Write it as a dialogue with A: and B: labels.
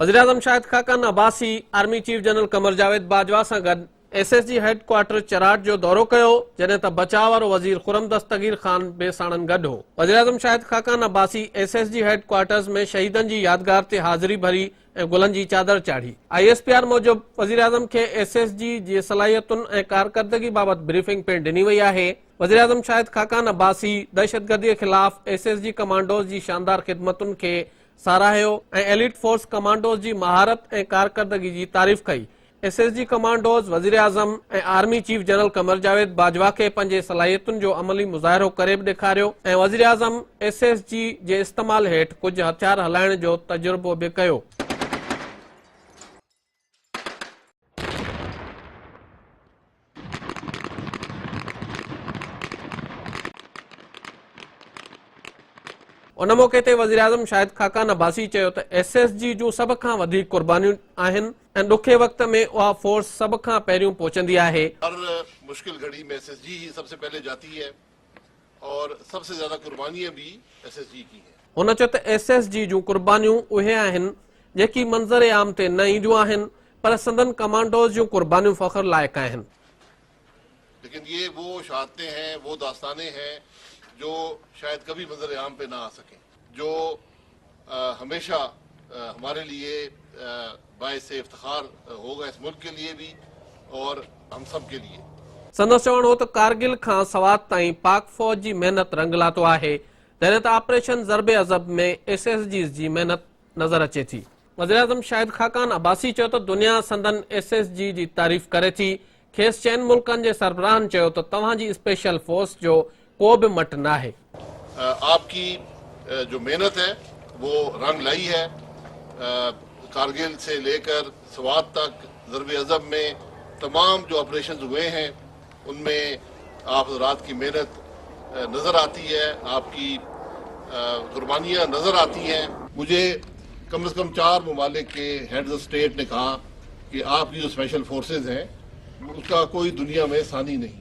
A: वज़ीर-ए-आज़म Shahid Khaqan Abbasi army chief general Qamar Javed Bajwa सां गॾु एसएसजी हेडक्वार्टर चराट जो दौरो कयो, जॾहिं त बचाव वारो वज़ीर खुरम दस्तगीर ख़ान बि साणनि गॾु हो। वज़ीर-ए-आज़म शाहिद खाकान अब्बासी एसएसजी हेडक्वार्टर्स में शहीदनि जी यादगार ते हाज़िरी भरी ऐं गुलनि जी चादर चाढ़ी। ISPR मूजिबि वज़ीर-ए-आज़म खे एसएसजी जी सलाहियतुनि ऐं कारकर्दगी बाबति ब्रीफिंग पिणु ॾिनी वई आहे। वज़ीर-ए-आज़म शाहिद खाकान अब्बासी दहशतगर्दीअ ख़िलाफ़ एसएसजी कमांडोज़ जी शानदार ख़िदमतुनि खे साराहियो ऐं एलिट फोर्स कमांडोज़ जी महारत ऐं कारकर्दगी जी तारीफ़ कई। एसएसजी कमांडोज़ वज़ीर-ए-आज़म ऐं army chief general Qamar Javed Bajwa खे पंहिंजे सलाहियतुनि जो अमली मुज़ाहिरो करे बि ॾेखारियो ऐं वज़ीर-ए-आज़म एसएसजी जे इस्तेमाल हेठि कुझु हथियार हलाइण जो तजुर्बो बि कयो। उन मौक़े ते वज़ीर-ए-आज़म शाहिद खाकान अब्बासी चयो त एसएसजी जूं सभ खां वधीक कुर्बानियूं आहिनि ऐं ॾुखे वक़्त में उहा फोर्स सभ खां पहिरियों पहुचंदी आहे।
B: हर मुश्किल घड़ी में एसएसजी ही सबसे पहले जाती है और सबसे ज्यादा कुर्बानियां भी एसएसजी की हैं।
A: हुन चयो त एसएसजी जूं कुर्बानियूं उहे आहिनि जेकी मंज़र आम ते न ईंदियूं आहिनि, पर संदन कमांडोज़ जूं कुर्बानियूं फ़ख्र लाइक़ आहिनि।
B: लेकिन ये वो शहादतें हैं, वो दास्तानें हैं जो शायद कभी मंजर आम पे ना आ सकें, जो हमेशा हमारे लिए बाइस इफ्तिखार होगा, इस मुल्क के लिए भी और हम सब के लिए।
A: संदसि चवणु हो त कारगिल खां सवात ताईं पाक फौज जी मेहनत रंग लातो आहे, जॾहिं त ऑपरेशन ज़रबे अज़ब में एसएसजी जी मेहनत नज़र अचे थी। वज़ीर-ए-आज़म शाहिद खाकान अब्बासी चयो त दुनिया संदन एसएसजी जी तारीफ़ करे थी। खेसि चइनि मुल्कनि जे सरबराहनि चयो त तव्हांजी स्पेशल फोर्स जो को भी मट ना है।
B: आपकी जो मेहनत है वो रंग लाई है। कारगिल से लेकर स्वात तक ज़रबे अज़ब में तमाम जो ऑपरेशन हुए हैं उनमें आप रात की मेहनत नज़र आती है, आपकी कुर्बानियाँ नज़र आती हैं। मुझे कम से कम 4 ममालिक के हेड्स ऑफ स्टेट ने कहा कि आपकी जो स्पेशल फोर्सेज हैं उसका कोई दुनिया में सानी नहीं।